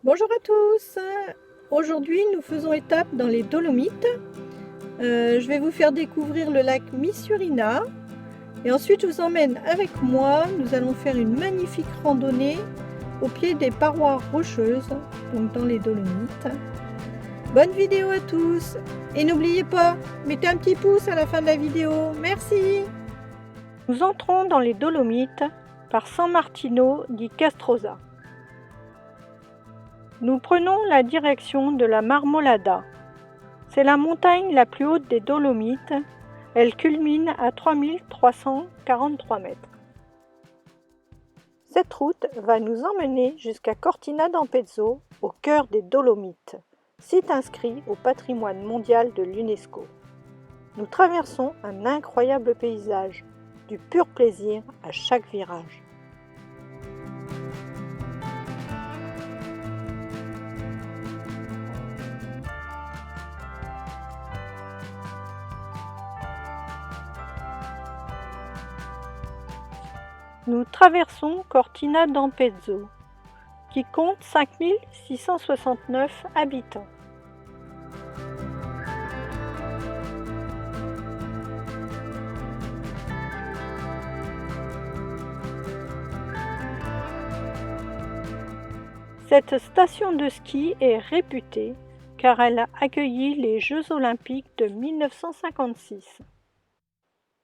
Bonjour à tous. Aujourd'hui nous faisons étape dans les Dolomites. Je vais vous faire découvrir le lac Misurina et ensuite je vous emmène avec moi. Nous allons faire une magnifique randonnée au pied des parois rocheuses, donc dans les Dolomites. Bonne vidéo à tous et n'oubliez pas, mettez un petit pouce à la fin de la vidéo. Merci. Nous entrons dans les Dolomites par San Martino di Castrosa. Nous prenons la direction de la Marmolada. C'est la montagne la plus haute des Dolomites. Elle culmine à 3343 mètres. Cette route va nous emmener jusqu'à Cortina d'Ampezzo, au cœur des Dolomites, site inscrit au patrimoine mondial de l'UNESCO. Nous traversons un incroyable paysage, du pur plaisir à chaque virage. Nous traversons Cortina d'Ampezzo, qui compte 5669 habitants. Cette station de ski est réputée car elle a accueilli les Jeux olympiques de 1956.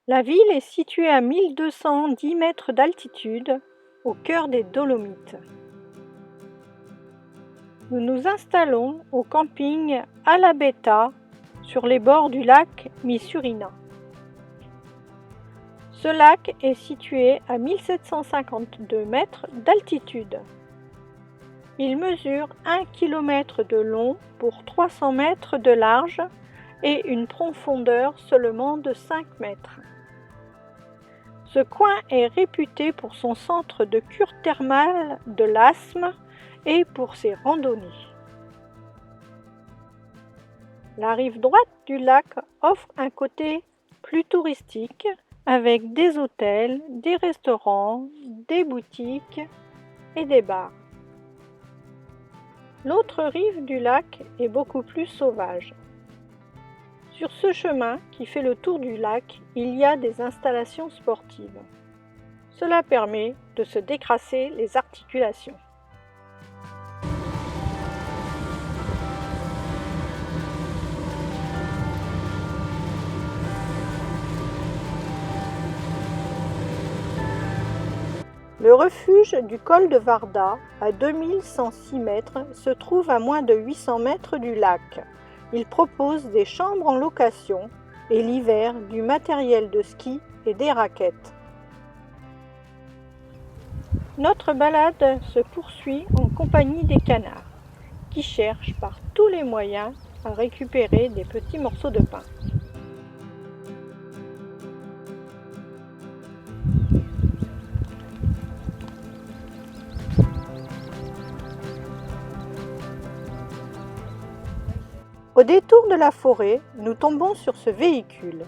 La ville est située à 1210 mètres d'altitude, au cœur des Dolomites. Nous nous installons au camping Alabetta, sur les bords du lac Misurina. Ce lac est situé à 1752 mètres d'altitude. Il mesure 1 km de long pour 300 mètres de large et une profondeur seulement de 5 mètres. Ce coin est réputé pour son centre de cure thermale de l'asthme et pour ses randonnées. La rive droite du lac offre un côté plus touristique avec des hôtels, des restaurants, des boutiques et des bars. L'autre rive du lac est beaucoup plus sauvage. Sur ce chemin qui fait le tour du lac, il y a des installations sportives. Cela permet de se décrasser les articulations. Le refuge du col de Varda, à 2106 mètres, se trouve à moins de 800 mètres du lac. Il propose des chambres en location et l'hiver du matériel de ski et des raquettes. Notre balade se poursuit en compagnie des canards, qui cherchent par tous les moyens à récupérer des petits morceaux de pain. Au détour de la forêt, nous tombons sur ce véhicule.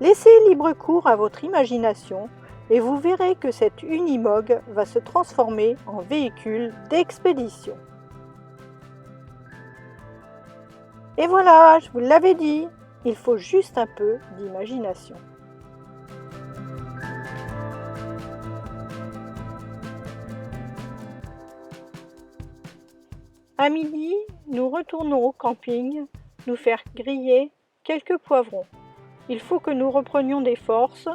Laissez libre cours à votre imagination et vous verrez que cet Unimog va se transformer en véhicule d'expédition. Et voilà, je vous l'avais dit, il faut juste un peu d'imagination. À midi, nous retournons au camping, nous faire griller quelques poivrons. Il faut que nous reprenions des forces,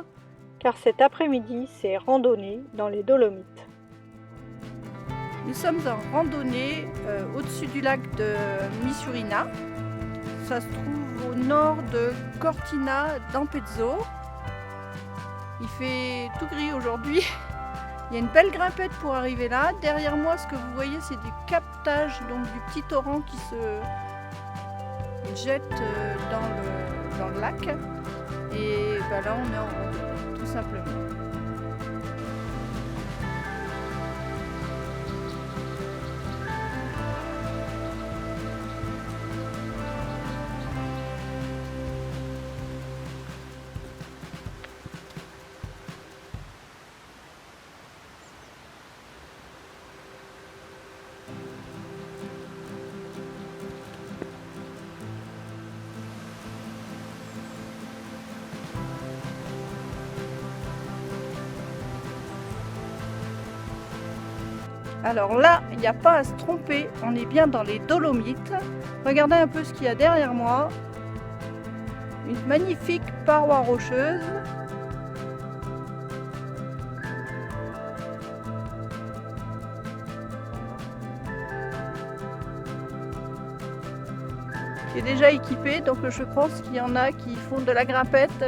car cet après-midi, c'est randonnée dans les Dolomites. Nous sommes en randonnée au-dessus du lac de Misurina. Ça se trouve au nord de Cortina d'Ampezzo. Il fait tout gris aujourd'hui. Il y a une belle grimpette pour arriver là. Derrière moi, ce que vous voyez, c'est du captage donc du petit torrent qui se jette dans le lac. Et ben là, on est en randonnée, tout simplement. Alors là, il n'y a pas à se tromper, on est bien dans les Dolomites. Regardez un peu ce qu'il y a derrière moi. Une magnifique paroi rocheuse. Qui est déjà équipée, donc je pense qu'il y en a qui font de la grimpette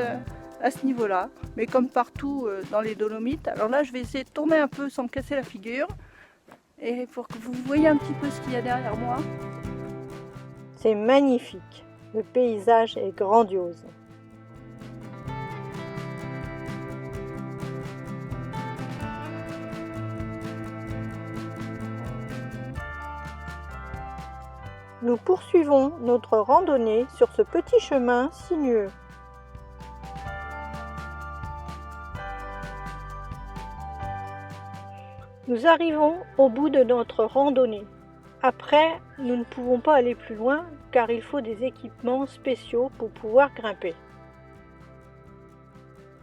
à ce niveau-là. Mais comme partout dans les Dolomites. Alors là, je vais essayer de tourner un peu sans me casser la figure. Et pour que vous voyez un petit peu ce qu'il y a derrière moi. C'est magnifique, le paysage est grandiose. Nous poursuivons notre randonnée sur ce petit chemin sinueux. Nous arrivons au bout de notre randonnée. Après, nous ne pouvons pas aller plus loin car il faut des équipements spéciaux pour pouvoir grimper.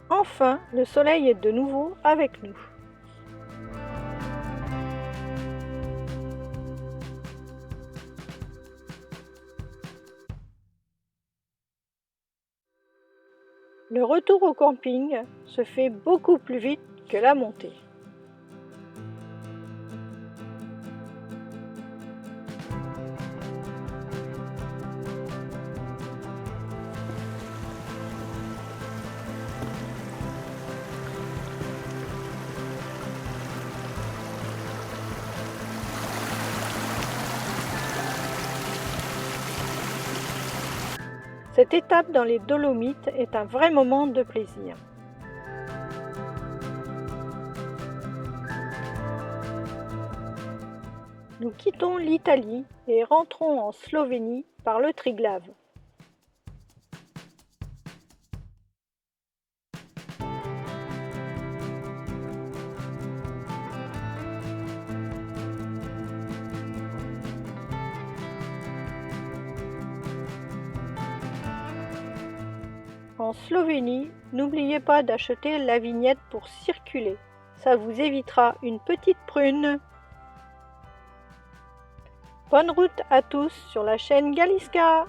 Enfin, le soleil est de nouveau avec nous. Le retour au camping se fait beaucoup plus vite que la montée. Cette étape dans les Dolomites est un vrai moment de plaisir. Nous quittons l'Italie et rentrons en Slovénie par le Triglav. En Slovénie, n'oubliez pas d'acheter la vignette pour circuler. Ça vous évitera une petite prune. Bonne route à tous sur la chaîne Galiska!